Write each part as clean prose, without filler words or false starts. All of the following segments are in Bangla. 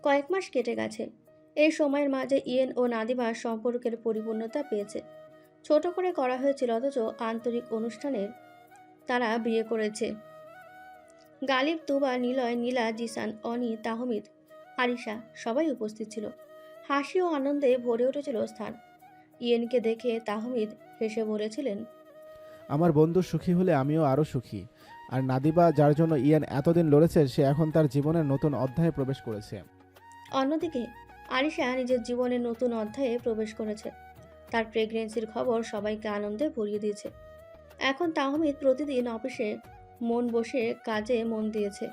কয়েক মাস কেটে গেছে। এই সময়ের মাঝে ইয়েন ও নাদিবার সম্পর্কের পরিপূর্ণতা পেয়েছে। ছোট করে করা হয়েছিল, অথচ আন্তরিক অনুষ্ঠানের তারা বিয়ে করেছে। গালিব, তুবা, নিলয়, নীলা, জিসান, অনি, তাহমিদ, আরিশা সবাই উপস্থিত ছিল। হাসি ও আনন্দে ভরে উঠেছিল স্থান। ইয়েনকে দেখে তাহমিদ হেসে বলেছিলেন, আমার বন্ধু সুখী হলে আমিও আরও সুখী। আর নাদিবা, যার জন্য ইয়ান এতদিন লড়েছে, সে এখন তার জীবনের নতুন অধ্যায়ে প্রবেশ করেছে। অন্যদিকে আরিশা নিজের জীবনের নতুন অধ্যায়ে প্রবেশ করেছে। তার প্রেগনেন্সির খবর সবাইকে আনন্দে ভরিয়ে দিয়েছে। এখন তাহমিদ প্রতিদিন অফিসে মন বসে কাজে মন দিয়েছে।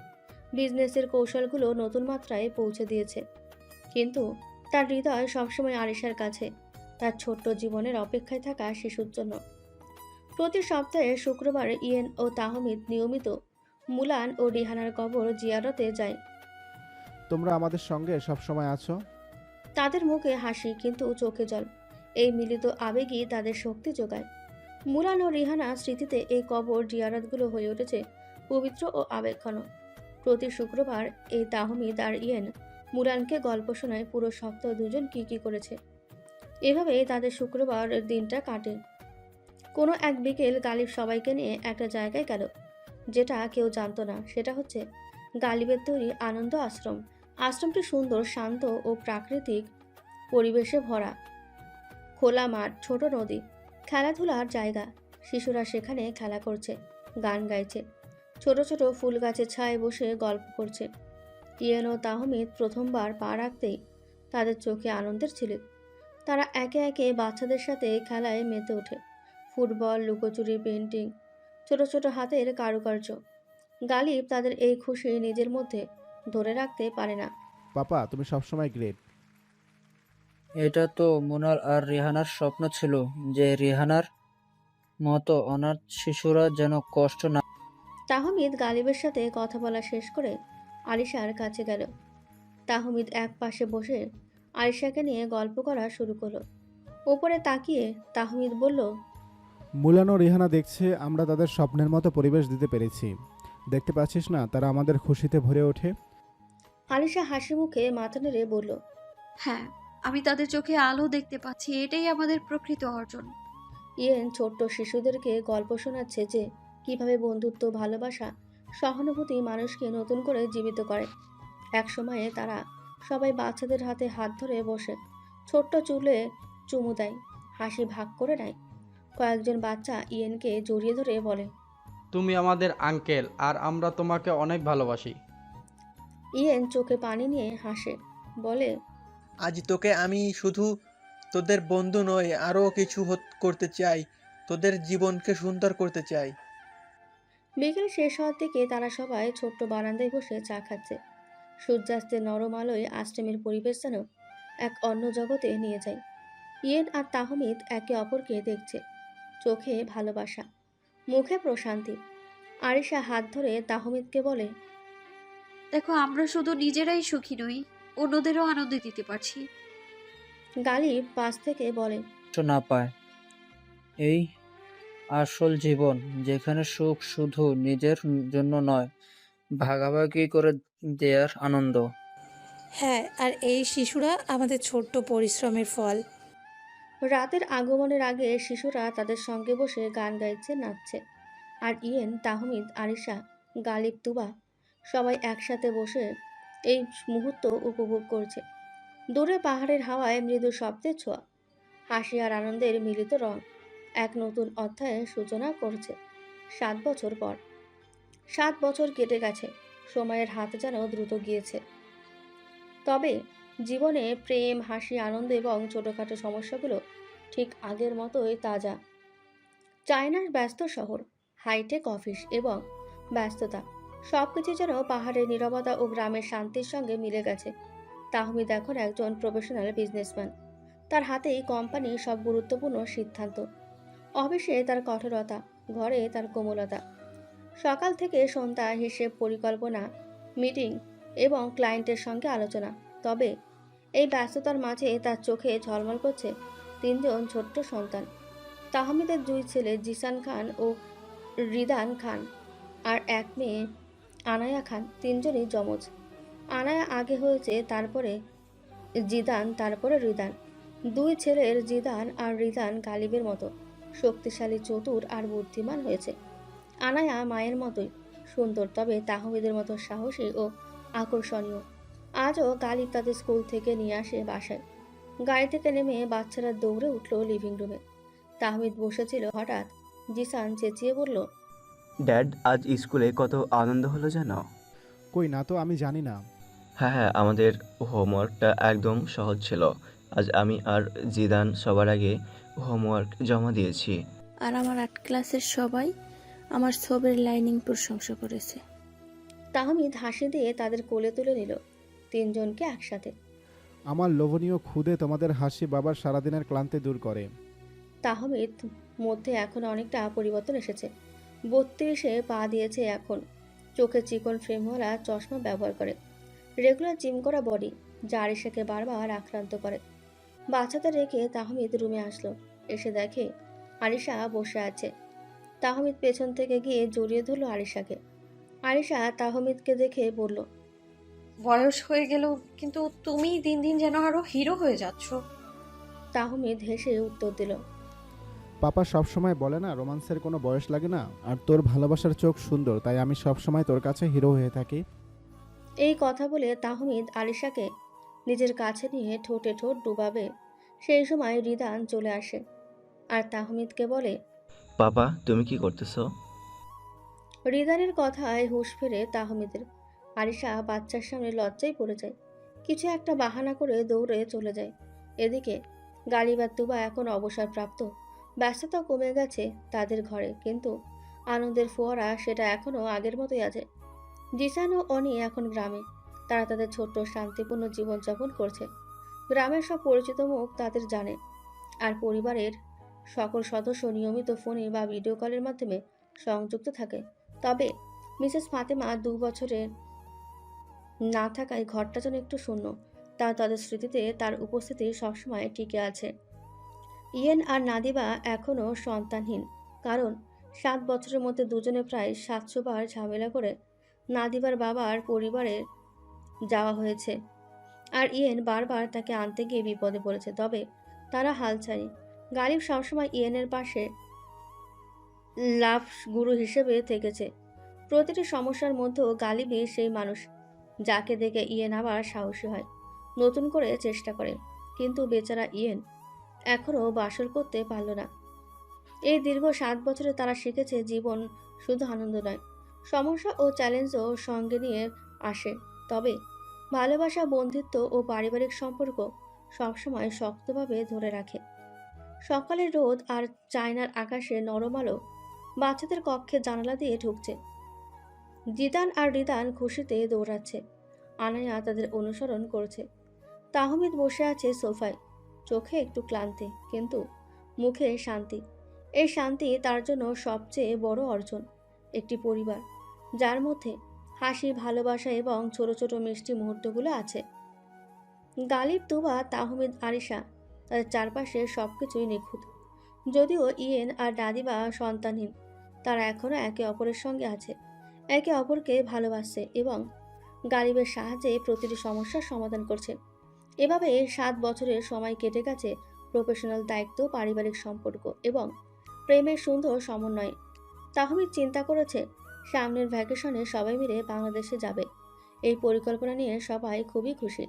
বিজনেসের কৌশলগুলো নতুন মাত্রায় পৌঁছে দিয়েছে। কিন্তু তার হৃদয় সবসময় আরিশার কাছে, তার ছোট্ট জীবনের অপেক্ষায় থাকা শিশুর জন্য। প্রতি সপ্তাহে শুক্রবার ইয়েন ও তাহমিদ নিয়মিত মুলান ও রিহানার কবর জিয়ারতে যায়। তোমরা আমাদের সঙ্গে সব সময় আছো। তাদের মুখে হাসি, কিন্তু চোখে জল। এই মিলিত আবেগই তাদের শক্তি যোগায়। মুলান ও রিহানা স্মৃতিতে এই কবর জিয়ারতগুলো হয়ে উঠেছে পবিত্র ও আবেগঘন। প্রতি শুক্রবার এই তাহমিদ আর ইয়েন মুলানকে গল্প শোনায় পুরো সপ্তাহ দুজন কি করেছে। এভাবে তাদের শুক্রবার দিনটা কাটে। কোনো এক বিকেল গালিব সবাইকে নিয়ে একটা জায়গায় গেল, যেটা কেউ জানতো না। সেটা হচ্ছে গালিবের তৈরি আনন্দ আশ্রম। আশ্রমটি সুন্দর, শান্ত ও প্রাকৃতিক পরিবেশে ভরা। খোলা মাঠ, ছোট নদী, খেলাধুলার জায়গা। শিশুরা সেখানে খেলা করছে, গান গাইছে, ছোট ছোট ফুল গাছের ছায়ে বসে গল্প করছে। ইয়েন ও তাহমিদ প্রথমবার পা রাখতেই তাদের চোখে আনন্দের ঝিলিক। তারা একে একে বাচ্চাদের সাথে খেলায় মেতে ওঠে। ফুটবল, লুকোচুরি, পেন্টিং, ছোট ছোট হাতের কারুকার্য। গালিব তাদের এই খুশি নিজের মধ্যে ধরে রাখতে পারে না। পাপা, তুমি সবসময় গ্রেট। এটা তো মোনাল আর রিহানার স্বপ্ন ছিল, যে রিহানার মতো অনাথ শিশুরা যেন কষ্ট না। তাহমিদ গালিবের সাথে কথা বলা শেষ করে আরিশার কাছে গেল। তাহমিদ এক পাশে বসে আরিশাকে নিয়ে গল্প করা শুরু করলো। ওপরে তাকিয়ে তাহমিদ বলল, মুলান ও রিহানা দেখছে আমরা তাদের স্বপ্নের মতো পরিবেশ দিতে পেরেছি। দেখতে পাচ্ছিস না, তারা আমাদের খুশিতে ভরে ওঠে। আরিশা হাসি মুখে মাথা নেড়ে বলল, হ্যাঁ, আমি তাদের চোখে আলো দেখতে পাচ্ছি, এটাই আমাদের প্রকৃত অর্জন। ইয়েন ছোট্ট শিশুদেরকে গল্প শোনাচ্ছে যে কিভাবে বন্ধুত্ব, ভালোবাসা, সহানুভূতি মানুষকে নতুন করে জীবিত করে। এক সময়ে তারা সবাই বাচ্চাদের হাতে হাত ধরে বসে ছোট্ট চুলে চুমু দেয়, হাসি ভাগ করে নেয়। কয়েকজন বাচ্চা ইয়েনকে জড়িয়ে ধরে বলে, তুমি আমাদের আঙ্কেল আর আমরা তোমাকে অনেক ভালোবাসি। ইয়েন চোখে পানি নিয়ে হাসে, বলে, আজ তোকে আমি শুধু তোদের বন্ধু নয়, আরও কিছু করতে চাই। তোদের জীবনকে সুন্দর করতে চাই। বিকেল শেষ হওয়ার দিকে তারা সবাই ছোট্ট বারান্দায় বসে চা খাচ্ছে। সূর্যাস্তের নরম আলোয় আশ্রমের পরিবেশ যেন এক অন্য জগতে নিয়ে যায়। ইয়েন আর তাহমিদ একে অপরকে দেখছে, চোখে ভালোবাসা, মুখে প্রশান্তি। আরিশা হাত ধরে তাহমিদকে বলে, দেখো, আমরা শুধু নিজেরাই সুখী নই, অন্যদেরও আনন্দ দিতে পারছি। গালিব পাশ থেকে বলে, কষ্ট না পায়। এই আসল জীবন, যেখানে সুখ শুধু নিজের জন্য নয়, ভাগাভাগি করে দেয়ার আনন্দ। হ্যাঁ, আর এই শিশুরা আমাদের ছোট্ট পরিশ্রমের ফল। রাতের আগমনের আগে শিশুরা তাদের সঙ্গে বসে গান গাইছে, নাচছে। আর ইয়েন, তাহমিদ, আরিশা, গালিব, তুবা সবাই একসাথে বসে এই মুহূর্ত উপভোগ করছে। দূরে পাহাড়ের হাওয়ায় মৃদু শব্দের ছোঁয়া, হাসি আর আনন্দের মিলিত রং এক নতুন অধ্যায়ের সূচনা করছে। 7 বছর পর। 7 বছর কেটে গেছে, সময়ের হাত যেন দ্রুত গিয়েছে। তবে জীবনে প্রেম, হাসি, আনন্দ এবং ছোটোখাটো সমস্যাগুলো ঠিক আগের মতোই তাজা। চায়নার ব্যস্ত শহর, হাইটেক অফিস এবং ব্যস্ততা, সবকিছু যেন পাহাড়ের নীরবতা ও গ্রামের শান্তির সঙ্গে মিলে গেছে। তাহমিদ এখন একজন প্রফেশনাল বিজনেসম্যান। তার হাতেই কোম্পানির সব গুরুত্বপূর্ণ সিদ্ধান্ত। অফিসে তার কঠোরতা, ঘরে তার কোমলতা। সকাল থেকে সন্ধ্যা হিসেব, পরিকল্পনা, মিটিং এবং ক্লায়েন্টের সঙ্গে আলোচনা। তবে এই ব্যস্ততার মাঝে তার চোখে ঝলমল করছে 3জন ছোট্ট সন্তান। তাহমিদের 2 ছেলে জিসান খান ও রিদান খান, আর এক মেয়ে আনায়া খান তিনজনই যমজ। আনায়া আগে হয়েছে, তারপরে জিদান, তারপরে রিদান। দুই ছেলের জিদান আর রিদান গালিবের মতো শক্তিশালী, চতুর আর বুদ্ধিমান হয়েছে। আনায়া মায়ের মতোই সুন্দর, তবে তাহমিদের মতো সাহসী ও আকর্ষণীয়। আজও গালিব তাদের স্কুল থেকে নিয়ে আসে বাসায়। গাড়ি থেকে নেমে বাচ্চারা দৌড়ে উঠল লিভিং রুমে। তাহমিদ বসেছিল, হঠাৎ জিসান চেঁচিয়ে বলল, ড্যাড, আজ স্কুলে কত আনন্দ হলো জানো? কই না তো, আমি জানি না। হ্যাঁ হ্যাঁ, আমাদের হোমওয়ার্কটা একদম সহজ ছিল। আজ আমি আর জিদান সবার আগে হোমওয়ার্ক জমা দিয়েছি। আর আমার আর্ট ক্লাসের সবাই আমার ছবির লাইনিং প্রশংসা করেছে। তাহমিদ হাসি দিয়ে তাদের কোলে তুলে নিল, তিনজনকে একসাথে। আমার লোভনীয় ক্ষুদে তোমাদের হাসি বাবার সারাদিনের ক্লান্তি দূর করে। তাহমিদ মধ্যে এখন অনেকটা পরিবর্তন এসেছে। 32-এ পা দিয়েছে এখন। চোখে চিকন ফ্রেমওয়ালা চশমা ব্যবহার করে। রেগুলার জিম করা বডি, যা আরিশাকে বারবার আক্রান্ত করে। বাচ্চাদের রেখে তাহমিদ রুমে আসলো। এসে দেখে আরিশা বসে আছে। তাহমিদ পেছন থেকে গিয়ে জড়িয়ে ধরল আরিশাকে। আরিশা তাহমিদকে দেখে বলল, বয়স হয়ে গেল, কিন্তু তুমি দিন দিন যেন আরো হিরো হয়ে যাচ্ছ। তাহমিদ হেসে উত্তর দিল, পাপা সবসময় বলে না, রোমান্সের কোনো বয়স লাগে না। আর তোর ভালোবাসার চোখ সুন্দর, তাই আমি সবসময় তোর কাছে হিরো হয়ে থাকি। এই কথা বলে তাহমিদ আরিশাকে নিজের কাছে নিয়ে ঠোঁটে ঠোঁট ডুবাবে, সেই সময় রিদান চলে আসে আর তাহমিদকে বলে, পাপা, তুমি কি করতেছো? রিদানের কথায় হুঁশ ফেরে তাহমিদের। আরিশা বাচ্চার সামনে লজ্জায় পড়ে যায়। কিছু একটা বাহানা করে দৌড়ে চলে যায়। এদিকে গালিবার তুবা এখন অবসরপ্রাপ্ত। ব্যস্ততা কমে গেছে তাদের ঘরে, কিন্তু আনন্দের ফোয়ারা সেটা এখনও আগের মতোই আছে। জিসান ও অনি এখন গ্রামে। তারা তাদের ছোট্ট শান্তিপূর্ণ জীবনযাপন করছে। গ্রামের সব পরিচিত মুখ তাদের জানে, আর পরিবারের সকল সদস্য নিয়মিত ফোনে বা ভিডিও কলের মাধ্যমে সংযুক্ত থাকে। তবে মিসেস ফাতেমা 2 বছরে না থাকায় ঘরটা যেন একটু শূন্য। তাদের স্মৃতিতে তার উপস্থিতি সবসময় টিকে আছে। ইয়েন আর নাদিবা এখনও সন্তানহীন, কারণ 7 বছরের মধ্যে দুজনে প্রায় 700 বার ঝামেলা করে নাদিবার বাবার পরিবারে যাওয়া হয়েছে। আর ইয়েন বারবার তাকে আনতে গিয়ে বিপদে পড়েছে, তবে তারা হাল ছাড়ে। গালিব সবসময় ইয়েনের পাশে লাভ গুরু হিসেবে থেকেছে। প্রতিটি সমস্যার মধ্যেও গালিবই সেই মানুষ যাকে দেখে ইয়েন আবার সাহসী হয়, নতুন করে চেষ্টা করে। কিন্তু বেচারা ইয়েন এখনও বাসর করতে পারল না। এই দীর্ঘ 7 বছরে তারা শিখেছে জীবন শুধু আনন্দ নয়, সমস্যা ও চ্যালেঞ্জও সঙ্গে নিয়ে আসে। তবে ভালোবাসা, বন্ধুত্ব ও পারিবারিক সম্পর্ক সবসময় শক্তভাবে ধরে রাখে। সকালের রোদ আর চায়নার আকাশে নরম আলো বাচ্চাদের কক্ষে জানালা দিয়ে ঢুকছে। জিদান আর রিদান খুশিতে দৌড়াচ্ছে। আনায়া তাদের অনুসরণ করছে। তাহমিদ বসে আছে সোফায়, চোখে একটু ক্লান্তি, কিন্তু মুখে শান্তি। এই শান্তি তার জন্য সবচেয়ে বড় অর্জন। একটি পরিবার যার মধ্যে হাসি, ভালোবাসা এবং ছোট ছোট মিষ্টি মুহূর্তগুলো আছে। গালিব, তুবা, তাহমিদ, আরিশা, তাদের চারপাশে সবকিছুই নিখুঁত। যদিও ইয়েন আর দাদিবা সন্তানহীন, তারা এখনও একে অপরের সঙ্গে আছে, একে অপরকে ভালোবাসছে এবং গালিবের সাহায্যে প্রতিটি সমস্যার সমাধান করছে। এভাবে 7 বছরের সময় কেটে গেছে প্রফেশনাল দায়িত্ব, পারিবারিক সম্পর্ক এবং প্রেমের সুন্দর সমন্বয়ে। তাহমিদ চিন্তা করেছে সামনের ভ্যাকেশনে সবাই মিলে বাংলাদেশে যাবে। এই পরিকল্পনা নিয়ে সবাই খুবই খুশি।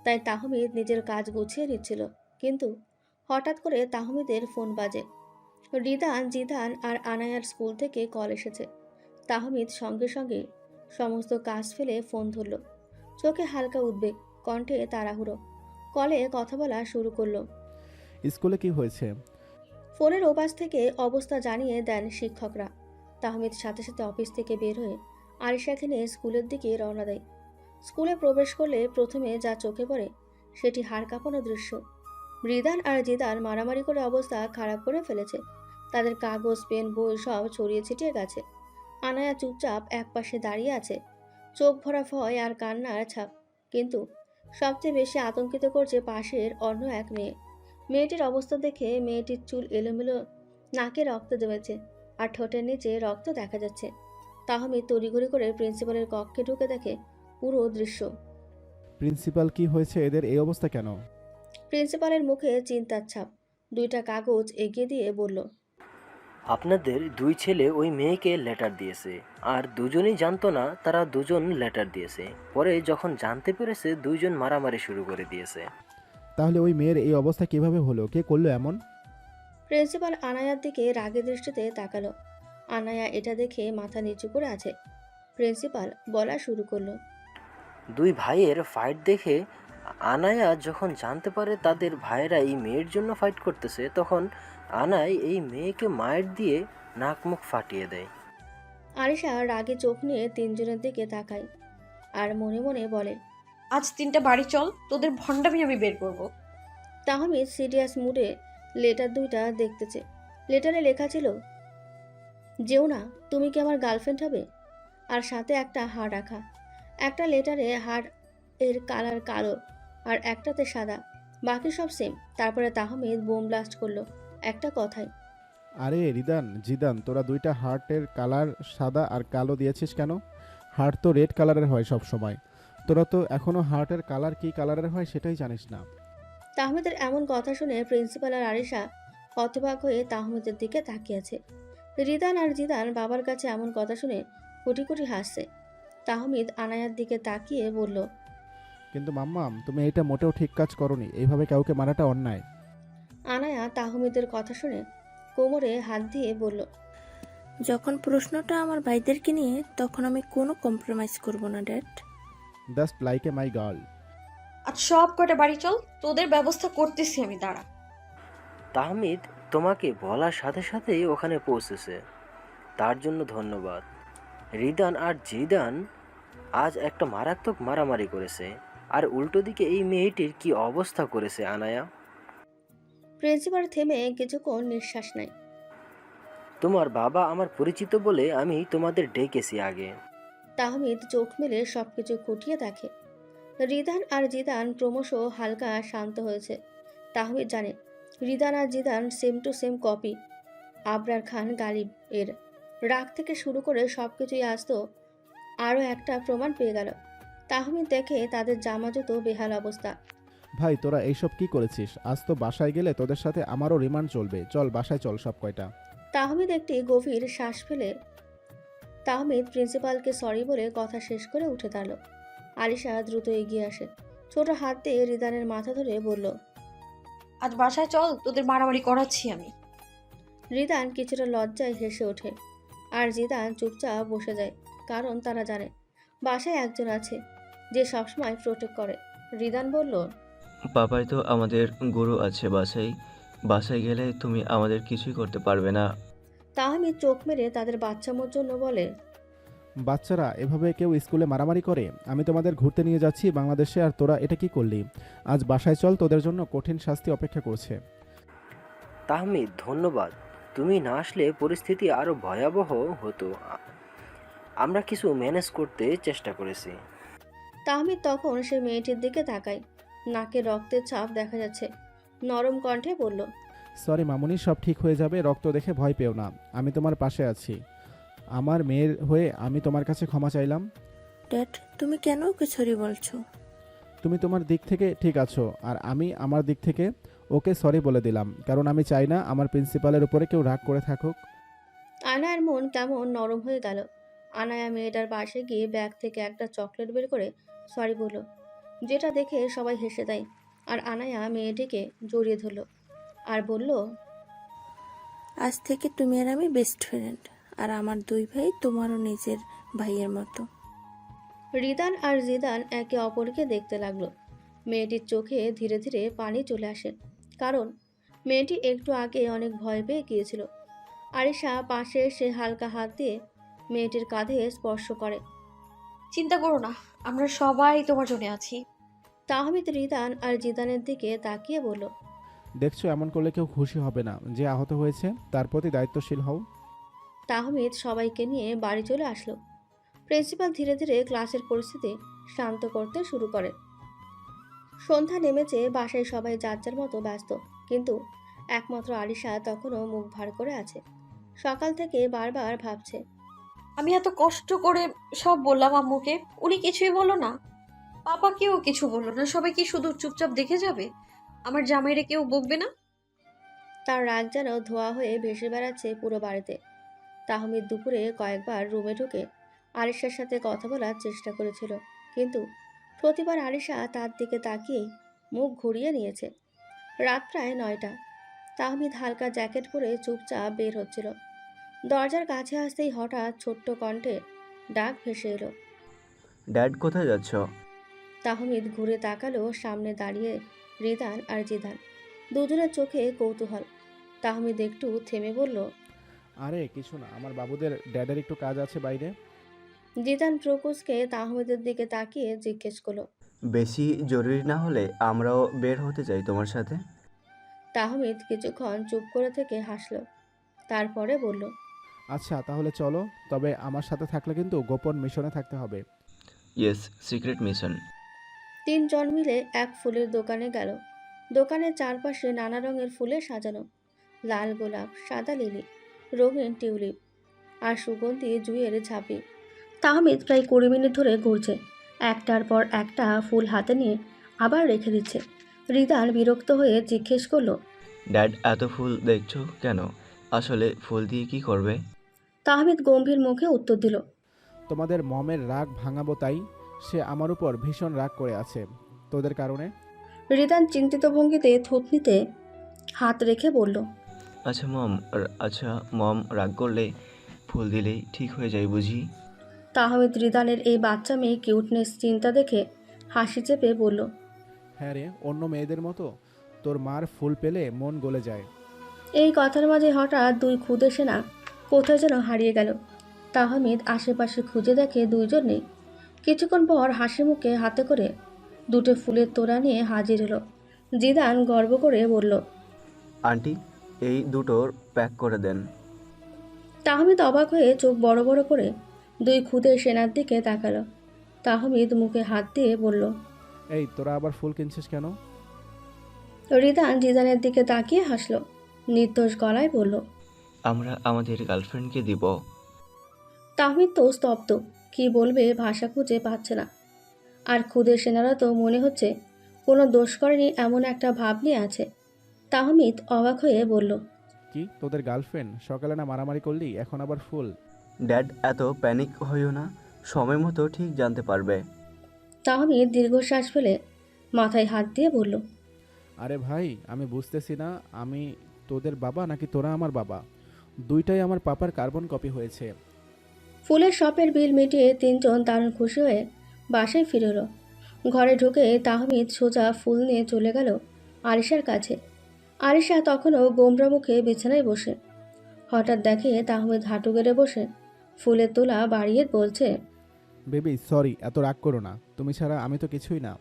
তাই তাহমিদ নিজের কাজ গুছিয়ে নিচ্ছিল, কিন্তু হঠাৎ করে তাহমিদের ফোন বাজে। রিদান, জিদান আর আনায়ার স্কুল থেকে কল এসেছে। তাহমিদ সঙ্গে সঙ্গে সমস্ত কাজ ফেলে ফোন ধরল। চোখে হালকা উদ্বেগ, কণ্ঠে তাড়াহুড়ো। কলে কথা বলা শুরু করলো। স্কুলে কি হয়েছে? ফোনের ওপাশ থেকে অবস্থা জানিয়ে দেন শিক্ষকরা। তাহমিদ সাথে সাথে অফিস থেকে বের হয়ে আরিশাকে নিয়ে স্কুলের দিকে রওনা দেয়। স্কুলে প্রবেশ করলে প্রথমে যা চোখে পড়ে সেটি হাড় কাঁপানো দৃশ্য। রিদান আর জিদান মারামারি করে অবস্থা খারাপ করে ফেলেছে। তাদের কাগজ, পেন, বই সব ছড়িয়ে ছিটিয়ে গেছে। আনায়া চুপচাপ একপাশে দাঁড়িয়ে আছে, চোখ ভরা ভয় আর কান্নার ছাপ। কিন্তু সবচেয়ে বেশি আতঙ্কিত করছে পাশের অন্য এক মেয়ে। মেয়েটির অবস্থা দেখে মেয়েটির চুল এলোমেলো, নাকে রক্ত জমেছে আর ঠোঁটের নিচে রক্ত দেখা যাচ্ছে। তাহমিদ তড়িঘড়ি করে প্রিন্সিপালের কক্ষে ঢুকে দেখে পুরো দৃশ্য। প্রিন্সিপাল, কি হয়েছে? এদের এই অবস্থা কেন? প্রিন্সিপালের মুখে চিন্তার ছাপ। 2টা কাগজ এগিয়ে দিয়ে বলল, আপনাদের দুই ছেলে ওই মেয়েকে লেটার দিয়েছে, আর দুজনেই জানতো না তারা দুজন লেটার দিয়েছে। পরে যখন জানতে পেরেছে, দুইজন মারামারি শুরু করে দিয়েছে। তাহলে ওই মেয়ের এই অবস্থা কিভাবে হলো? কে করলো এমন? প্রিন্সিপাল আনায়ার দিকে রাগের দৃষ্টিতে তাকালো। আনায়া এটা দেখে মাথা নিচু করে আছে। প্রিন্সিপাল বলা শুরু করলো, দুই ভাইয়ের ফাইট দেখে আনায়া যখন জানতে পারে তাদের ভাইয়েরা এই মেয়ের জন্য ফাইট করতেছে, তখন আনাই এই মেয়েকে মায়ের দিয়ে নাক মুখ ফাটিয়ে দেয়। আরিশা রাগে চোখ নিয়ে 3জনের দিকে তাকায় আর মনে মনে বলে, আজ 3টা বাড়ি চল, তোদের ভণ্ডামি আমি বের করব। তাহমিদ সিরিয়াস মুডে লেটার 2টা দেখতেছে। লেটারে লেখা ছিল, যেও না, তুমি কি আমার গার্লফ্রেন্ড হবে? আর সাথে একটা হাড় রাখা। একটা লেটারে হাড় এর কালার কালো আর একটাতে সাদা, বাকি সব সেম। তারপরে তাহমিদ বোম ব্লাস্ট করলো একটা কথায়, আরে রিদান, জিদান, তোরা 2টা হার্টের কালার সাদা আর কালো দিয়েছিস কেন? হার্ট তো রেড কালারের হয় সব সময়। তোরা তো এখনো হার্টের কালার কি কালারের হয় সেটাই জানিস না। তাহমিদের এমন কথা শুনে প্রিন্সিপাল আর আরিশা হতবাক হয়ে তাহমিদের দিকে তাকিয়েছে। রিদান আর জিদান বাবার কাছে এমন কথা শুনে কুটি কুটি হাসছে। তাহমিদ আনায়ার দিকে তাকিয়ে বলল, কিন্তু মাম্মাম, তুমি এটা মোটেও ঠিক কাজ করনি। এইভাবে কাউকে মারাটা অন্যায়। আনায়া তাহমিদের কথা শুনে কোমরে হাত দিয়ে বলল, যখন প্রশ্নটা আমার ভাইদেরকে নিয়ে, তখন আমি কোনো কম্প্রোমাইজ করব না dad. Just like a my girl. আজ সব কটা বাড়ি চল, তোদের ব্যবস্থা করতেছি আমি, দাঁড়া। তাহমিদ তোমাকে বলার সাথে সাথেই ওখানে পৌঁছেছে, তার জন্য ধন্যবাদ। রিদান আর জিদান আজ একটা মারাত্মক মারামারি করেছে, আর উল্টো দিকে এই মেয়েটির কি অবস্থা করেছে আনায়া। প্রিন্সিপাল থেমে কিছুক্ষণ নিঃশ্বাস নেয়। তোমার বাবা আমার পরিচিত বলে আমি তোমাদের ডেকেছি আগে। তাহমিদ চোখ মেলে সবকিছু খুঁটিয়ে দেখে। রিদান আর জিদান ক্রমশ হালকা শান্ত হয়েছে। তাহমিদ জানে রিদান আর Zidan same to same copy Abrar Khan Galib এর। রাগ থেকে শুরু করে সবকিছুই আসতো আরও একটা প্রমাণ পেয়ে গেল। তাহমিদ দেখে তাদের জামা জুতো বেহাল অবস্থা। ভাই, তোরা এইসব কি করেছিস? আজ তো বাসায় গেলে তোদের সাথে আমারও রিমান্ড চলবে। চল বাসায় চল সব কয়টা। তাহমিদ একটি গভীর শ্বাস ফেলে তাহমিদ প্রিন্সিপালকে সরি বলে কথা শেষ করে উঠে দাঁড়ালো। আলিশা দ্রুত এগিয়ে আসে, ছোট হাত দিয়ে রিদানের মাথা ধরে বলল, আজ বাসায় চল, তোদের মারামারি করাচ্ছি আমি। রিদান কিছুটা লজ্জায় হেসে ওঠে আর জিদান চুপচাপ বসে যায়, কারণ তারা জানে বাসায় একজন আছে যে সবসময় প্রোটেক্ট করে। রিদান বলল, পাপাই তো আমাদের গুরু আছে বাসায়। বাসায় গেলে তুমি আমাদের কিছুই করতে পারবে না। তাহমিদ চোখ মেরে তাদের বাচ্চামোর জন্য বলে, বাচ্চারা, এভাবে কেউ স্কুলে মারামারি করে? আমি তোমাদের ঘুরতে নিয়ে যাচ্ছি বাংলাদেশে, আর তোরা এটা কি করলি? আজ বাসায় চল, তোদের জন্য কঠিন শাস্তি অপেক্ষা করছে। তাহমিদ, ধন্যবাদ। তুমি না আসলে পরিস্থিতি আরো ভয়াবহ হতো। আমরা কিছু ম্যানেজ করতে চেষ্টা করেছি। তাহমিদ তখন সে মেয়েটির দিকে তাকায়। নাকে রক্তের ছাপ দেখা যাচ্ছে। নরম কণ্ঠে বলল, সরি মামুনি, সব ঠিক হয়ে যাবে। রক্ত দেখে ভয় পেও না, আমি তোমার পাশে আছি। আমার মেয়ের হয়ে আমি তোমার কাছে ক্ষমা চাইলাম। ড্যাড, তুমি কেন ওকে সরি বলছো? তুমি তোমার দিক থেকে ঠিক আছো, আর আমি আমার দিক থেকে ওকে সরি বলে দিলাম, কারণ আমি চাই না আমার প্রিন্সিপালের উপরে কেউ রাগ করে থাকুক। আনায়ার মন কেমন নরম হয়ে গেল। আনায়া মেয়েটার পাশে গিয়ে ব্যাগ থেকে একটা চকলেট বের করে সরি বলল, যেটা দেখে সবাই হেসে দেয়। আর আনায়া মেয়েটিকে জড়িয়ে ধরল আর বলল, আজ থেকে তুমি আর আমি বেস্ট ফ্রেন্ড, আর আমার দুই ভাই তোমারও নিজের ভাইয়ের মতো। রিদান আর জিদান একে অপরকে দেখতে লাগলো। মেয়েটির চোখে ধীরে ধীরে পানি চলে আসে, কারণ মেয়েটি একটু আগে অনেক ভয় পেয়ে গিয়েছিল। আরিশা পাশে এসে হালকা হাত দিয়ে মেয়েটির কাঁধে স্পর্শ করে। চিন্তা করো না, আমরা সবাই তোমার জন্য আছি। তাহমিদ রিদান আর জিদানের দিকে তাকিয়ে বলল, দেখছো, এমন করলে কেউ খুশি হবে না। যে আহত হয়েছে তার প্রতি দায়িত্বশীল হও। তাহমিদ সবাইকে নিয়ে বাড়ি চলে আসলো। প্রিন্সিপাল ধীরে ধীরে ক্লাসের পরিস্থিতি শান্ত করতে শুরু করে। সন্ধ্যা নেমেছে, বাসায় সবাই যার যার মতো ব্যস্ত, কিন্তু একমাত্র আলিশা তখনও মুখ ভার করে আছে। সকাল থেকে বারবার ভাবছে আমি এত কষ্ট করে সব বললাম আম্মুকে, উনি কিছুই বললো না। পাপাকেও কিছু বললো না, সবাই কি শুধু চুপচাপ দেখে যাবে? আমার জামাইরে কেউ বকবে না? তার রাগ যেন ধোয়া হয়ে ভেসে বেড়াচ্ছে পুরো বাড়িতে। তাহমিদ দুপুরে কয়েকবার রুমে ঢুকে আরিশার সাথে কথা বলার চেষ্টা করেছিল, কিন্তু প্রতিবার আরিশা তার দিকে তাকিয়েই মুখ ঘুরিয়ে নিয়েছে। রাত প্রায় 9টা। তাহমিদ হালকা জ্যাকেট পরে চুপচাপ বের হচ্ছিল। দরজার কাছে আসতেই হঠাৎ ছোট্ট কণ্ঠে ডাক ভেসে এলো। ড্যাড, কোথায় যাচ্ছ? তাহমিদ ঘুরে তাকালো, সামনে দাঁড়িয়ে রিদান আর জিদান। দুজনের চোখে কৌতূহল। তাহমিদ একটু থেমে বলল, আরে কিছু না, আমার বাবুদের ড্যাডের একটু কাজ আছে বাইরে। জিদান প্রকোশকে তাহমিদের দিকে তাকিয়ে জিজ্ঞেস করলো। বেশি জরুরি না হলে আমরাও বের হতে চাই তোমার সাথে। তাহমিদ কিছুক্ষণ চুপ করে থেকে হাসল, তারপরে বলল, আচ্ছা তাহলে চলো, তবে আমার সাথে থাকলে কিন্তু গোপন মিশনে থাকতে হবে। Yes, secret mission. 3 জন মিলে এক ফুলের দোকানে গেল। দোকানের চারপাশে নানা রঙের ফুলে সাজানো, লাল গোলাপ, সাদা লিলি, রঙিন টিউলিপ আর সুগন্ধি জুঁইয়ের ঝাঁপি। তাহমিদ প্রায় 20 মিনিট ধরে ঘুরছে, একটার পর একটা ফুল হাতে নিয়ে আবার রেখে দিচ্ছে। রিদান বিরক্ত হয়ে জিজ্ঞেস করলো, ড্যাড, এত ফুল দেখছো কেন? আসলে ফুল দিয়ে কি করবে? তাহমিদ গম্ভীর মুখে উত্তর দিল, তোমাদের মমের রাগ ভাঙাবো, তাই সে আমার উপর ভীষণ রাগ করে আছে তোদের কারণে। রিদান চিন্তিত ভঙ্গিতে থুতনিতে হাত রেখে বলল, আচ্ছা মম রাগ করলে ফুল দিলেই ঠিক হয়ে যায় বুঝি? তাহমিদ রিদানের এই বাচ্চা মেয়ে কিউটনেস চিন্তা দেখে হাসি চেপে বলল, হ্যাঁ রে, অন্য মেয়েদের মতো তোর মার ফুল পেলে মন গলে যায়। এই কথার মাঝে হঠাৎ 2 খুদে সেনা কোথায় যেন হারিয়ে গেল। তাহমিদ আশেপাশে খুঁজে দেখে 2 জন নেই। কিছুক্ষণ পর হাসি মুখে হাতে করে 2টে ফুলের তোড়া নিয়ে হাজির হলো। জিদান গর্ব করে বলল, আন্টি, এই দুটোর প্যাক করে দেন। তাহমিদ অবাক হয়ে চোখ বড় বড় করে 2 খুদে সেনার দিকে তাকালো। তাহমিদ মুখে হাত দিয়ে বলল, এই তোরা আবার ফুল কিনছিস কেন? রিদান জিদানের দিকে তাকিয়ে হাসল, নির্দোষ গলায় বলল, আমরা আমাদের গার্লফ্রেন্ডকে দিব। তাহমিদ তো স্তব্ধ, কি বলবে ভাষা খুঁজে পাচ্ছে না। আর খুদে সেনারা তো মনে হচ্ছে কোনো দোষ করেনি এমন একটা ভাব নিয়ে আছে। তাহমিদ অবাক হয়ে বলল, কি তোদের গার্লফ্রেন্ড? সকালে না মারামারি করলি, এখন আবার ফুল? ড্যাড, এত প্যানিক হইও না, সময় মতো ঠিক জানতে পারবে। তাহমিদ দীর্ঘশ্বাস ফেলে মাথায় হাত দিয়ে বলল, আরে ভাই, আমি বুঝতেছি না আমি তোদের বাবা নাকি তোরা আমার বাবা। দুইটাই আমার পাপার কার্বন কপি হয়েছে। ফুলের শপের বিল মিটিয়ে 3 জন দারুণ খুশি হয়ে বাসায় ফিরে এলো। ঘরে ঢুকে তাহমিদ সোজা ফুল নিয়ে চলে গেল আরিশার কাছে। আরিশা তখনও গোমরা মুখে বিছানায় বসে। হঠাৎ দেখে তাহমিদ হাঁটু গেড়ে বসে ফুলের তোলা বাড়িয়ে বলছে, বেবি সরি, এত রাগ করো না, তুমি ছাড়া আমি তো কিছুই না।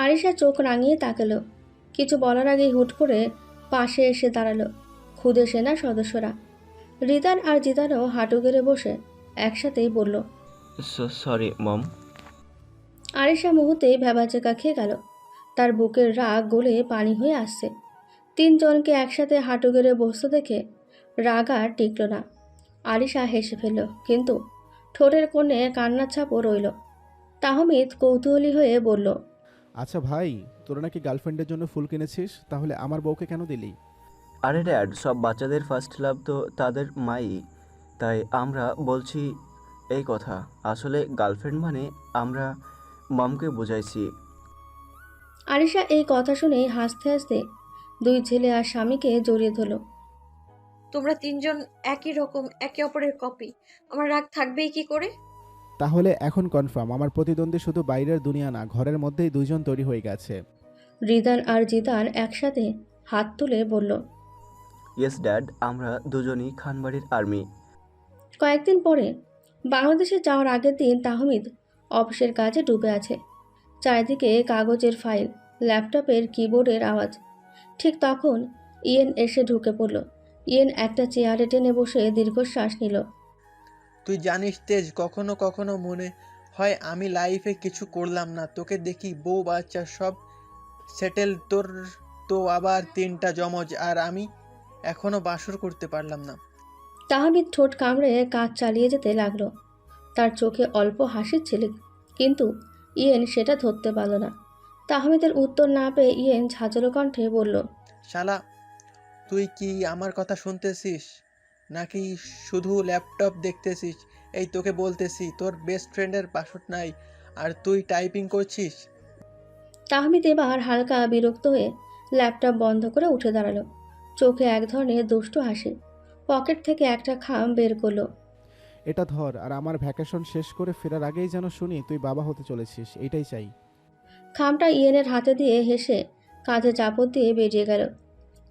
আরিশা চোখ রাঙিয়ে তাকালো। কিছু বলার আগেই হুট করে পাশে এসে দাঁড়ালো খুদে সেনা সদস্যরা। রিদান আর জিদানও হাঁটু গেড়ে বসে একসাথেই বলল, সরি মম। আরিশা মুহূর্তেই ভ্যাবাচেকা খেয়ে গেল। তার বুকের রাগ গলে পানি হয়ে আসছে। 3 জনকে একসাথে হাঁটু গেড়ে বসতে দেখে রাগ আর টিকল না। আরিশা হেসে ফেলল, কিন্তু ঠোঁটের কোণে কান্নার ছাপও রইল। তাহমিদ কৌতূহলী হয়ে বলল, আচ্ছা ভাই, তোরা নাকি গার্লফ্রেন্ডের জন্য ফুল কিনেছিস, তাহলে আমার বউকে কেন দিলি? আরে ড্যাড, সব বাচ্চাদের ফার্স্ট লাভ তো তাদের মাই, তাই আমরা বলছি এই কথা। আসলে গার্লফ্রেন্ড মানে আমরা মমকে বুঝাইছি। আরিশা এই কথা শুনে হাসতে হাসতে 2 ছেলে আর স্বামীকে জড়িয়ে ধরল। তোমরা 3 জন একই রকম, একে অপরের কপি, আমার রাগ থাকবেই কি করে? তাহলে এখন কনফার্ম আমার প্রতিদ্বন্দ্বী শুধু বাইরের দুনিয়া না, ঘরের মধ্যেই 2 জন তৈরি হয়ে গেছে। রিদান আর জিদান একসাথে হাত তুলে বলল, ইয়েস ড্যাড, আমরা দুজনই খানবাড়ির আর্মি। কয়েকদিন পরে বাংলাদেশে যাওয়ার আগের দিন তাহমিদ অফিসের কাজে ডুবে আছে। চারিদিকে কাগজের ফাইল, ল্যাপটপের কিবোর্ডের আওয়াজ। ঠিক তখন ইয়েন এসে ঢুকে পড়ল। ইয়েন একটা চেয়ারে টেনে বসে দীর্ঘশ্বাস নিল। তুই জানিস তেজ, কখনো কখনো মনে হয় আমি লাইফে কিছু করলাম না। তোকে দেখি বউ বাচ্চা সব সেটেল, তোর তো আবার 3টা যমজ, আর আমি এখনো বাসর করতে পারলাম না। তাহমিদ ঠোঁট কামড়ে কাজ চালিয়ে যেতে লাগলো। তার চোখে অল্প হাসির ঝিলিক, কিন্তু ইয়েন সেটা ধরতে পারল না। তাহমিদের উত্তর না পেয়ে ইয়েন ঝাঁঝালো কণ্ঠে বলল, শালা, তুই কি আমার কথা শুনতেছিস নাকি শুধু ল্যাপটপ দেখতেছিস? এই তোকে বলতেছি, তোর বেস্ট ফ্রেন্ডের পাসওয়ার্ড নাই আর তুই টাইপিং করছিস। তাহমিদ এবার হালকা বিরক্ত হয়ে ল্যাপটপ বন্ধ করে উঠে দাঁড়ালো। চোখে এক ধরনের দুষ্টু হাসি। পকেট থেকে একটা খাম বের করলো। এটা ধর, আর আমার ভ্যাকেশন শেষ করে ফেরার আগেই যেন শুনি তুই বাবা হতে চলেছিস, এইটাই চাই। খামটা ইয়েনের হাতে দিয়ে হেসে কাঁধে চাপড় দিয়ে বেরিয়ে গেল।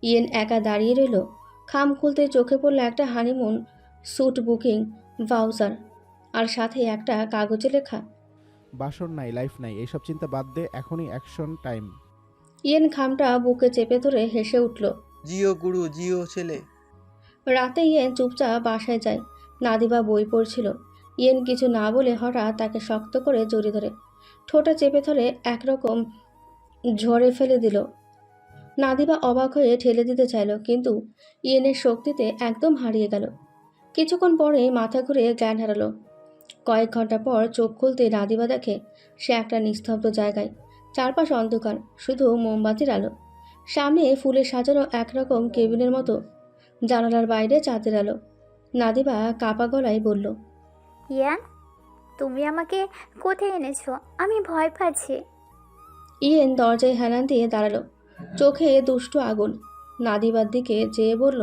ইয়েন একা দাঁড়িয়ে রইল। খাম খুলতে চোখে পড়ল একটা হানিমুন স্যুট বুকিং ভাউচার, আর সাথে একটা কাগজে লেখা। বাসর নাই, লাইফ নাই, এইসব চিন্তা বাদ দে, এখনই অ্যাকশন টাইম। ইয়েন খামটা বুকে চেপে ধরে হেসে উঠল। জিও গুরু, জিও ছেলে। রাতে ইয়েন চুপচাপ বাসায় যায়। নাদিবা বই পড়ছিল। ইয়েন কিছু না বলে হঠাৎ তাকে শক্ত করে জড়িয়ে ধরে ঠোঁটে চেপে ধরে একরকম ঝরে ফেলে দিল। নাদিবা অবাক হয়ে ঠেলে দিতে চাইল, কিন্তু ইয়েনের শক্তিতে একদম হারিয়ে গেল। কিছুক্ষণ পরে মাথা ঘুরে জ্ঞান হারালো। কয়েক ঘন্টা পর চোখ খুলতে নাদিবা দেখে সে একটা নিস্তব্ধ জায়গায়। চারপাশ অন্ধকার, শুধু মোমবাতির আলো। সামনে ফুলে সাজানো একরকম কেবিনের মতো, জানালার বাইরে চাঁদের আলো। নাদিবা কাপা গলায় বলল, ইয়ান, তুমি আমাকে কোথায় এনেছো? আমি ভয় পাচ্ছি। ইয়েন দরজায় হেলান দিয়ে দাঁড়ালো, চোখে দুষ্টু আগুন। নাদিবার দিকে যেয়ে বলল,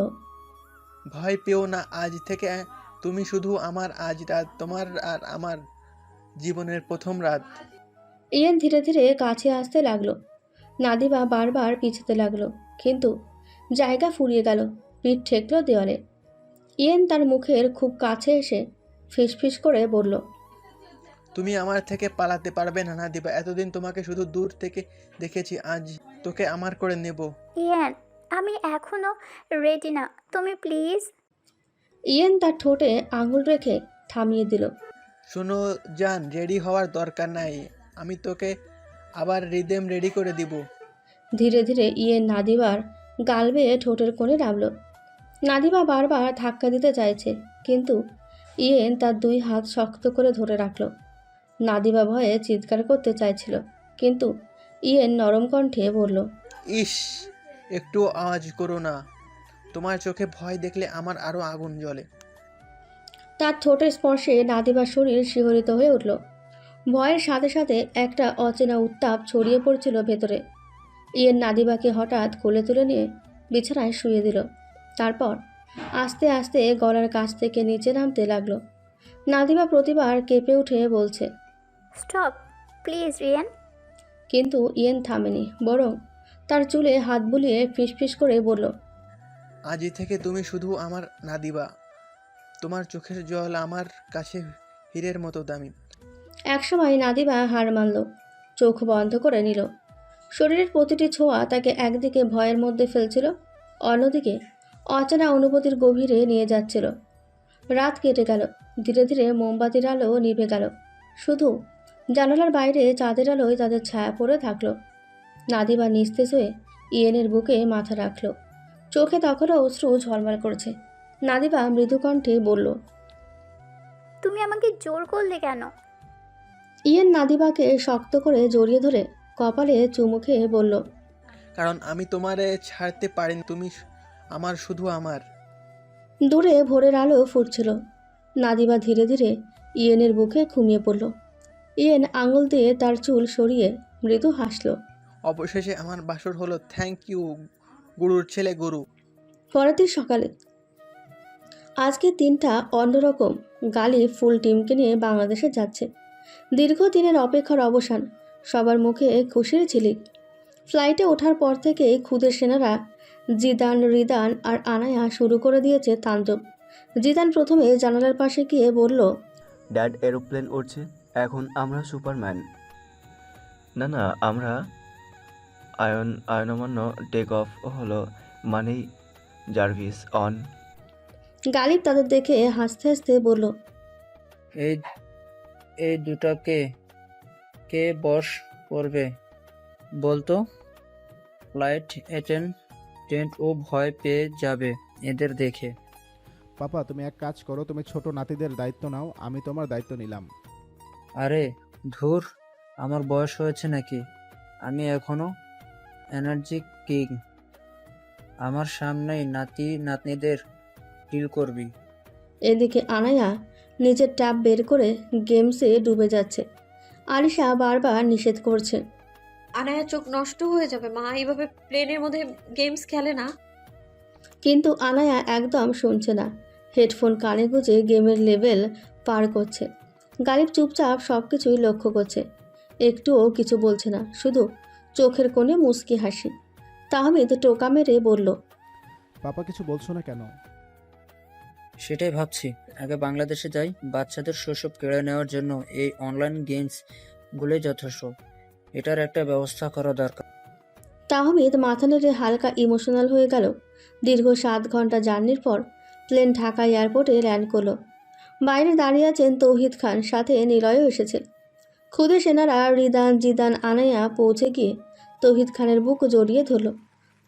ভয় পেও না, আজ থেকে তুমি শুধু আমার। আজ রাত তোমার আর আমার জীবনের প্রথম রাত। ইয়েন ধীরে ধীরে কাছে আসতে লাগলো। নাদিবা বারবার পিছাতে লাগলো, কিন্তু জায়গা ফুরিয়ে গেল। পিঠ ঠেকলো দেওয়ালে। ইয়েন তার মুখের খুব কাছে এসে ফিসফিস করে বলল, তুমি আমার থেকে পালাতে পারবে না নাদিবা। এতদিন তোমাকে শুধু দূর থেকে দেখেছি, আজ তোকে আমার করে নেব। ইয়ান, আমি এখনো রেডি না, তুমি প্লিজ। ইয়েন তার ঠোঁটে আঙুল রেখে থামিয়ে দিল। শোনো জান, রেডি হওয়ার দরকার নাই, আমি তোকে আবার রিদেম রেডি করে দিব। ধীরে ধীরে ইয়েন নাদিবার গাল বেয়ে ঠোঁটের কোণে নামল। নাদিবা বারবার ধাক্কা দিতে চাইছে, কিন্তু ইয়েন তার দুই হাত শক্ত করে ধরে রাখল। নাদিবা ভয়ে চিৎকার করতে চাইছিল, কিন্তু ইয়েন নরম কণ্ঠে বলল, ইস, একটু আওয়াজ করো না, তোমার চোখে ভয় দেখলে আমার আরো আগুন জ্বলে। তার ঠোঁটের স্পর্শে নাদিবার শরীর শিহরিত হয়ে উঠল। ভয়ের সাথে সাথে একটা অচেনা উত্তাপ ছড়িয়ে পড়ছিল ভেতরে। ইয়েন নাদিবাকে হঠাৎ কোলে তুলে নিয়ে বিছানায় শুয়ে দিল। তারপর আস্তে আস্তে গলার কাছ থেকে নিচে নামতে লাগলো। নাদিবা প্রতিবার কেঁপে উঠে বলছে, স্টপ প্লিজ রিয়ান। কিন্তু ইয়েন থামেনি, বরং তার চুলে হাত বুলিয়ে ফিসফিস করে বলল, আজই থেকে তুমি শুধু আমার নাদিবা। তোমার চোখের জল আমার কাছে হীরের মতো দামি। একসময় নাদিবা হার মানল, চোখ বন্ধ করে নিল। শরীরের প্রতিটি ছোঁয়া তাকে একদিকে ভয়ের মধ্যে ফেলছিল, অন্যদিকে অচেনা অনুভূতির গভীরে নিয়ে যাচ্ছিল। রাত কেটে গেল। ধীরে ধীরে মোমবাতির আলো নিভে গেল। শুধু জানালার বাইরে চাঁদের আলোয় তাদের ছায়া পড়ে থাকলো। নাদিবা নিস্তেজ হয়ে ইয়েনের বুকে মাথা রাখল। চোখে তখনও অশ্রু ঝলমল করছে। নাদিবা মৃদু কণ্ঠে বলল, তুমি আমাকে জোর করলে কেন? ইয়েন নাদিবাকে শক্ত করে জড়িয়ে ধরে কপালে চুমু খেয়ে বলল, কারণ আমি তোমারে ছাড়তে পারিনি, তুমি আমার, শুধু আমার। দূরে ভোরের আলো ফুটছিল। নাদিবা ধীরে ধীরে ইয়েনের বুকে ঘুমিয়ে পড়ল। ইয়েন আঙুল দিয়ে তার চুল সরিয়ে মৃদু হাসল। অবশেষে আমার বাসর হলো, থ্যাংক ইউ গুরুর ছেলে গুরু। পরের দিন সকালে আজকে দিনটা অন্যরকম। গালিব ফুল টিমকে নিয়ে বাংলাদেশে যাচ্ছে। দীর্ঘদিনের অপেক্ষার অবসান। সবার মুখে খুশির ঝিলিক। ফ্লাইটে ওঠার পর থেকে খুদের সেনারা জিদান, রিদান আর আনায়া শুরু করে দিয়েছে তাণ্ডব। জিদান প্রথমে জানালার পাশে গিয়ে বলল, ড্যাড এরোপ্লেন উড়ছে, এখন আমরা সুপারম্যান। না না, আমরা আয়নমান্য টেক অফ হলো মানেই জার্ভিস অন। গালিব তাদের দেখে হাসতে হাসতে বলল, এই এই দুটা কে কে বস করবে বলতো? ফ্লাইট অ্যাটেন্ডেন্ট ও ভয় পেয়ে যাবে এদের দেখে। পাপা তুমি এক কাজ করো, তুমি ছোট নাতিদের দায়িত্ব নাও, আমি তোমার দায়িত্ব নিলাম। আরে ধুর, আমার বয়স হয়েছে নাকি? আমি এখনো এনার্জি কিং। আমার সামনেই নাতি নাতনিদের ডিল করবি? এদিকে আনায়া নিজের ট্যাব বের করে গেমসে ডুবে যাচ্ছে। আলিশা বারবার নিষেধ করছে। আনায়া চোখ নষ্ট হয়ে যাবে মা, এইভাবে প্লেনের মধ্যে গেমস খেলে না। কিন্তু আনায়া একদম শুনছে না। হেডফোন কানে গুঁজে গেমের লেভেল পার করছে। গালিব চুপচাপ সব কিছুই লক্ষ্য করছে, একটুও কিছু বলছে না, শুধু চোখের কোণে মুচকি হাসি। তাহমিদ টোকা মেরে বলল, পাপা কিছু বলছো না কেন? সেটাই ভাবছি, আগে বাংলাদেশে যাই, বাচ্চাদের শৈশব কেড়ে নেওয়ার জন্য এই অনলাইন গেমসগুলোই যথেষ্ট। এটার একটা ব্যবস্থা করা দরকার। তাহমিদ মাথা নেড়ে হালকা ইমোশনাল হয়ে গেল। দীর্ঘ 7 ঘন্টা জার্নির পর প্লেন ঢাকা এয়ারপোর্টে ল্যান্ড করলো। বাইরে দাঁড়িয়ে আছেন তৌহিদ খান, সাথে নিলয়ও এসেছে। খুদে সেনারা রিদান, জিদান, আনায়া পৌঁছে গিয়ে তৌহিদ খানের বুক জড়িয়ে ধরল।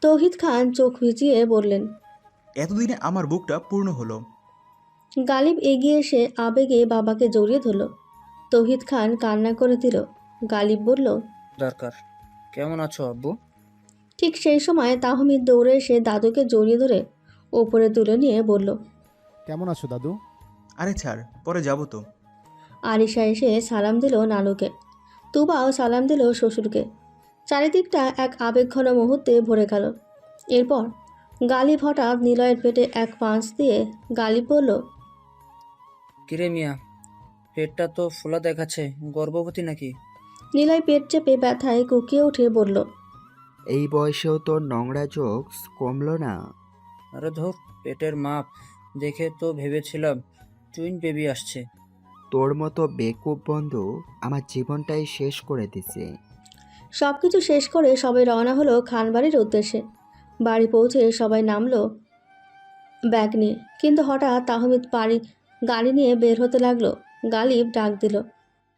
তৌহিদ খান চোখ ভিজিয়ে বললেন, এতদিনে আমার বুকটা পূর্ণ হলো। গালিব এগিয়ে এসে আবেগে বাবাকে জড়িয়ে ধরল। তৌহিদ খান কান্না করে দিল। গালিব বলল, দরকার। কেমন আছো আব্বু? ঠিক সেই সময় তাহমিদ দৌড়ে এসে দাদুকে জড়িয়ে ধরে ওপরে তুলে নিয়ে বলল, কেমন আছো দাদু? আরে ছাড়, পরে যাবো তো। আরিশা এসে সালাম দিল নানুকে। তুবাও সালাম দিল শ্বশুরকে। চারিদিকটা এক আবেগঘন মুহূর্তে ভরে গেল। এরপর গালিব হঠাৎ নিলয়ের পেটে এক পাঁচ দিয়ে গালিব বলল, কিরে মিয়া, পেটটা তো ফোলা দেখাচ্ছে, গর্ভবতী নাকি? নিলয় পেট চেপে ব্যথায় কুকিয়ে উঠে বলল, এই বয়সেও তোর নোংরা জোকস কমলো না। আরে ধর, পেটের মাপ দেখে তো ভেবেছিলাম টুইন বেবি আসছে। তোর মতো বেকুব বন্ধু আমার জীবনটাই শেষ করে দিছে। সব কিছু শেষ করে সবাই রওনা হলো খানবাড়ির উদ্দেশ্যে। বাড়ি পৌঁছে সবাই নামলো ব্যাগ নিয়ে, কিন্তু হঠাৎ তাহমিদ গাড়ি নিয়ে বের হতে লাগলো। গালিব ডাক দিল।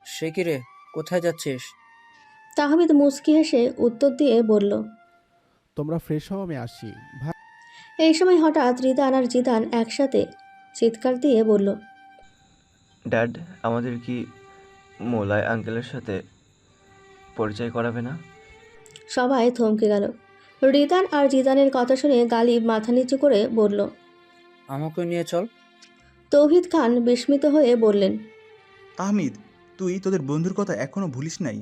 সে কি রে, কোথায় যাচ্ছিস? তাহমিদ মুচকি হেসে উত্তর দিয়ে বলল, তোমরা ফ্রেশ হও, আমি আসি। ভাই এই সময় হঠাৎ রিদান আর জিদান একসাথে চিৎকার দিয়ে বলল, ড্যাড, আমাদের কি মোলায় আঙ্কেলের সাথে পরিচয় করাবে না? সবাই থমকে গেল। রিদান আর জিদানের কথা শুনে গালিব মাথা নিচু করে বলল, আমাকে নিয়ে চল। তৌহিদ খান বিস্মিত হয়ে বললেন, তাহমিদ, তুই তোদের বন্ধুর কথা এখনো ভুলিস নাই?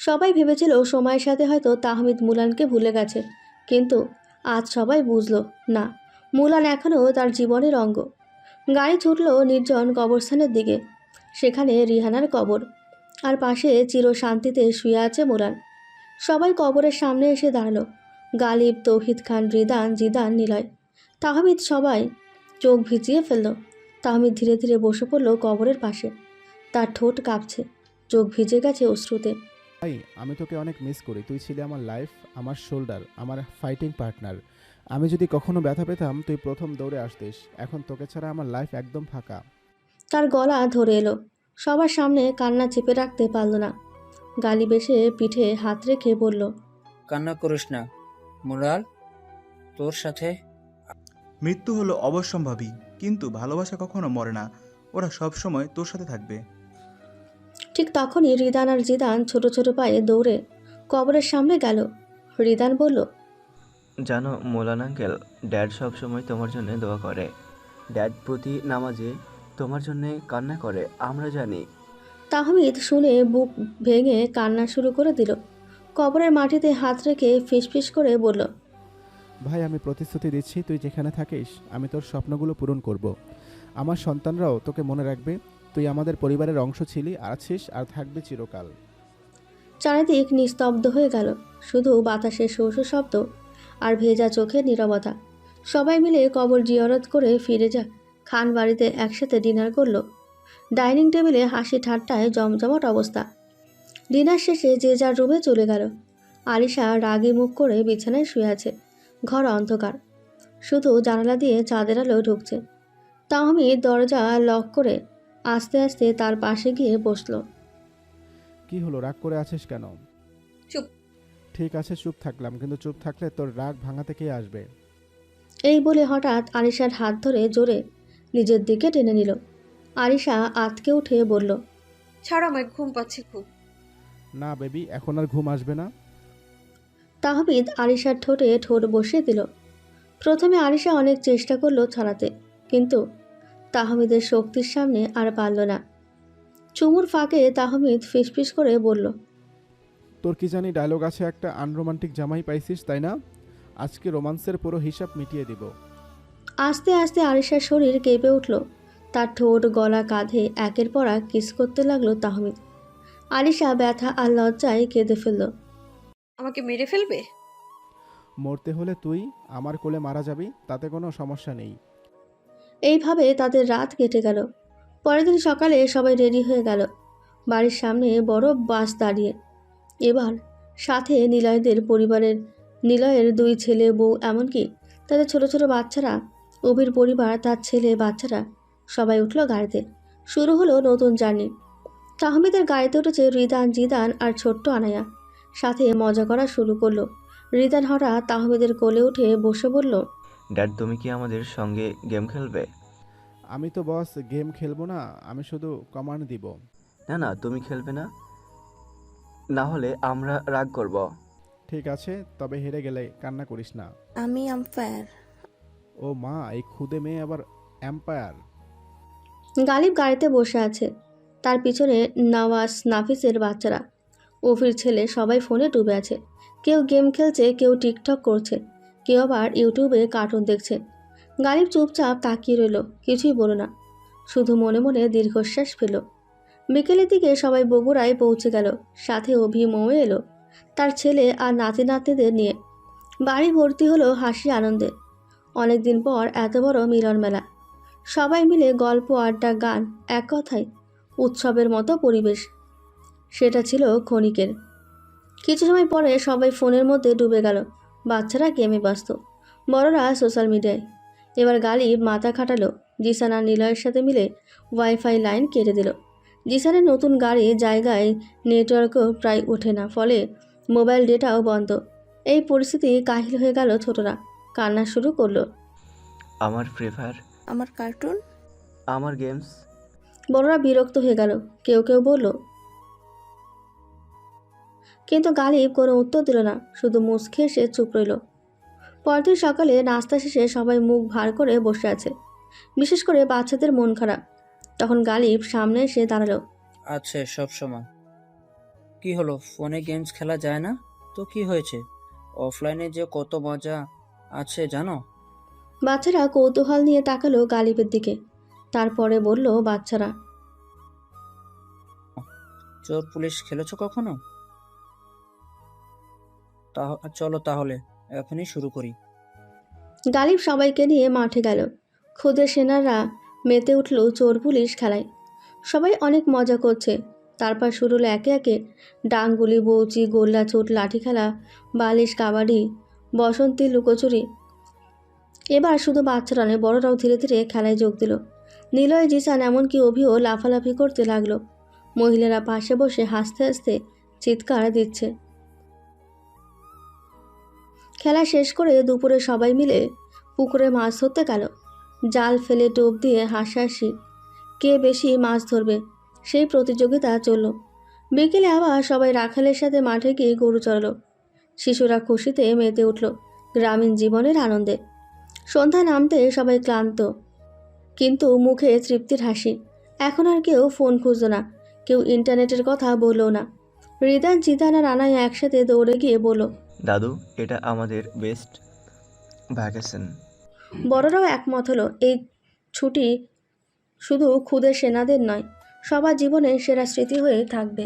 সবাই ভেবেছিল সময়ের সাথে হয়তো তাহমিদ মুলানকে ভুলে গেছে, কিন্তু আজ সবাই বুঝল না, মুলান এখনও তার জীবনের অঙ্গ। গাড়ি ছুটল নির্জন কবরস্থানের দিকে। সেখানে রিহানার কবর, আর পাশে চিরশান্তিতে শুয়ে আছে মুলান। সবাই কবরের সামনে এসে দাঁড়ালো। গালিব, তৌহিদ খান, রিদান, জিদান, নিলয়, তাহমিদ, সবাই চোখ ভিজিয়ে ফেলল। তাহমিদ ধীরে ধীরে বসে পড়ল কবরের পাশে। তার ঠোঁট কাঁপছে, চোখ ভিজে গেছে অশ্রুতে। আমি তোকে অনেক মিস করি। তুই ছিলি আমার লাইফ, আমার শোল্ডার, আমার ফাইটিং পার্টনার। আমি যদি কখনো ব্যথা পেতাম তুই প্রথম দৌড়ে আসতিস। এখন তোকে ছাড়া আমার লাইফ একদম ফাঁকা। তার গলা ধরে এলো। সবার সামনে কান্না চেপে রাখতে পারল না। গালিব এসে পিঠে হাত রেখে বলল, কান্না করিস না মুরাল, তোর সাথে মৃত্যু হলো অবশ্যম্ভাবী, কিন্তু ভালোবাসা কখনো মরে না। ওরা সব সময় তোর সাথে থাকবে। ঠিক তখনই রিদান আর জিদান ছোট ছোট পায়ে দৌড়ে কবরের সামনে গেল। রিদান বলল, জানো মোলান আঙ্কেল, ড্যাড সবসময় তোমার জন্য দোয়া করে। ড্যাড প্রতি নামাজে তোমার জন্য কান্না করে, আমরা জানি। তাহমিদ শুনে বুক ভেঙে কান্না শুরু করে দিল। কবরের মাটিতে হাত রেখে ফিসফিস করে বলল, ভাই আমি প্রতিশ্রুতি দিচ্ছি, তুই যেখানে থাকিস আমি তোর স্বপ্নগুলো পূরণ করব। আমার সন্তানরাও তোকে মনে রাখবে। তুই আমাদের পরিবারের অংশ ছিলি, আছিস আর থাকবে চিরকাল। চারিদিক নিস্তব্ধ হয়ে গেল, শুধু বাতাসের শো শো শব্দ আর ভেজা চোখের নীরবতা। সবাই মিলে কবর জিয়ারত করে ফিরে খান বাড়িতে একসাথে ডিনার করলো। ডাইনিং টেবিলে হাসি ঠাট্টায় জমজমাট অবস্থা। ডিনার শেষে যে যার রুমে চলে গেল। আলিশা রাগী মুখ করে বিছানায় শুয়ে আছে। ঘর অন্ধকার, শুধু জানালা দিয়ে চাঁদের আলো ঢুকছে। তাহমিদ দরজা লক করে আস্তে আস্তে তার পাশে গিয়ে বসলো। কি হলো, রাগ করে আছিস কেন? চুপ। ঠিক আছে চুপ থাকলাম, কিন্তু চুপ থাকলে তোর রাগ ভাঙাতে কে আসবে? এই বলে হঠাৎ আরিশার হাত ধরে জোরে নিজের দিকে টেনে নিল। আরিশা আঁতকে উঠে বলল, ছাড়ো আমায়, ঘুম পাচ্ছে খুব। না বেবি, এখন আর ঘুম আসবে না। তাহমিদ আরিশার ঠোঁটে ঠোঁট বসিয়ে দিল। প্রথমে আরিশা অনেক চেষ্টা করলো ছাড়াতে, কিন্তু তাহমিদের শক্তির সামনে আর পারল না। চুমুর ফাঁকে তাহমিদ ফিসফিস করে বলল, তোর কি জানি ডায়লগ আছে একটা, আনরোমান্টিক জামাই পাইছিস তাই না? আজকে রোমান্সের পুরো হিসাব মিটিয়ে দিব। আস্তে আস্তে আরিশার শরীর কেঁপে উঠল। তার ঠোঁট, গলা, কাঁধে একের পর এক কিস করতে লাগলো তাহমিদ। আরিশা ব্যথা আর লজ্জায় কেঁদে ফেলল। আমাকে মেরে ফেলবে? মরতে হলে তুই আমার কোলে মারা যাবি, তাতে কোনো সমস্যা নেই। এইভাবে তাদের রাত কেটে গেল। পরের দিন সকালে সবাই রেডি হয়ে গেল। বাড়ির সামনে বড় বাস দাঁড়িয়ে। এবার সাথে নিলয়ের 2 ছেলে, বউ, এমনকি তাদের ছোট ছোট বাচ্চারা, অভির পরিবার, তার ছেলে, বাচ্চারা সবাই উঠল গাড়িতে। শুরু হলো নতুন জার্নি। তাহমিদের গাড়িতে উঠেছে রিদান, জিদান আর ছোট্ট আনায়া। সাথে মজা করা শুরু করলো। রিদান হঠাৎ তাহমিদের কোলে উঠে বসে বলল, ড্যাড, তুমি কি আমাদের সঙ্গে গেম খেলবে? আমি তো বস গেম খেলবো না, আমি শুধু কমান্ড দিব। না না, তুমি খেলবে না, না হলে আমরা রাগ করব। ঠিক আছে, তবে হেরে গেলে কান্না করিস না। আমি আম্পায়ার। ও মা, এই খুদে মেয়ে আবার এম্পায়ার। গালিব গাড়িতে বসে আছে। তার পিছনে নওয়াজ, নাফিসের বাচ্চারা, অফির ছেলে, সবাই ফোনে ডুবে আছে। কেউ গেম খেলছে, কেউ টিকটক করছে, কেউ আবার ইউটিউবে কার্টুন দেখছে। গালিব চুপচাপ তাকিয়ে রইল, কিছুই বলো না, শুধু মনে মনে দীর্ঘশ্বাস ফেল। বিকেলের দিকে সবাই বগুড়ায় পৌঁছে গেল। সাথে অভি, মৌ এলো তার ছেলে আর নাতি নাতনিদের নিয়ে। বাড়ি ভর্তি হলো হাসি আনন্দে। অনেকদিন পর এত বড় মিলন মেলা। সবাই মিলে গল্প, আড্ডা, গান, এক কথায় উৎসবের মতো পরিবেশ। সেটা ছিল ক্ষণিকের। কিছু সময় পরে সবাই ফোনের মধ্যে ডুবে গেল। বাচ্চারা গেমে ব্যস্ত, বড়রা সোশ্যাল মিডিয়ায়। এবার গালিব মাথা খাটালো। জিসান আর নিলয়ের সাথে মিলে ওয়াইফাই লাইন কেটে দিল। জিসানের নতুন গাড়ি জায়গায় নেটওয়ার্কও প্রায় ওঠে না, ফলে মোবাইল ডেটাও বন্ধ। এই পরিস্থিতি কাহিল হয়ে গেল। ছোটরা কান্না শুরু করলো। আমার ফ্রি ফায়ার, আমার কার্টুন, আমার গেমস। বড়রা বিরক্ত হয়ে গেল। কেউ কেউ বলল, কিন্তু গালিব কোনো উত্তর দিল না, শুধু মুচকি এসে চুপ রইল। পরদিন সকালে নাস্তা শেষে সবাই মুখ ভার করে বসে আছে, বিশেষ করে বাচ্চাদের মন খারাপ। তখন গালিব সামনে এসে দাঁড়ালো। আছে সব সময়। কি হলো, ফোনে গেমস খেলা যায় না তো কি হয়েছে? অফলাইনে যে কত মজা আছে জানো? বাচ্চারা কৌতূহল নিয়ে তাকালো গালিবের দিকে। তারপরে বলল বাচ্চারা, চোর পুলিশ খেলেছো কখনো? চলো তাহলে এখনই শুরু করি। গালিব সবাইকে নিয়ে মাঠে গেল। খুদে সেনারা মেতে উঠল চোর পুলিশ খেলায়। সবাই অনেক মজা করছে। তারপর শুরু হলো একে একে ডাংগুলি, বৌচি, গোল্লা চোট, লাঠি খেলা, বালিশ, কাবাডি, বসন্তী, লুকোচুরি। এবার শুধু বাচ্চারা নয়, বড়রাও ধীরে ধীরে খেলায় যোগ দিল। নিলয়, জিসান, এমনকি অভিও লাফালাফি করতে লাগলো। মহিলারা পাশে বসে হাসতে হাসতে চিৎকার দিচ্ছে। খেলা শেষ করে দুপুরে সবাই মিলে পুকুরে মাছ ধরতে গেল। জাল ফেলে টোপ দিয়ে হাসাহাসি, কে বেশি মাছ ধরবে সেই প্রতিযোগিতা চলল। বিকেলে আবার সবাই রাখালের সাথে মাঠে গিয়ে গরু চড়ালো। শিশুরা খুশিতে মেতে উঠল গ্রামীণ জীবনের আনন্দে। সন্ধ্যা নামতে সবাই ক্লান্ত, কিন্তু মুখে তৃপ্তির হাসি। এখন আর কেউ ফোন খুঁজল না, কেউ ইন্টারনেটের কথা বললো না। রিদান, জিদান আর আনায়া একসাথে দৌড়ে গিয়ে বলল, দাদু, এটা আমাদের বেস্ট ভ্যাকেশন। বড়রাও একমত হলো, এই ছুটি শুধু খুদে সেনাদের নয়, সবার জীবনে সেরা স্মৃতি হয়ে থাকবে।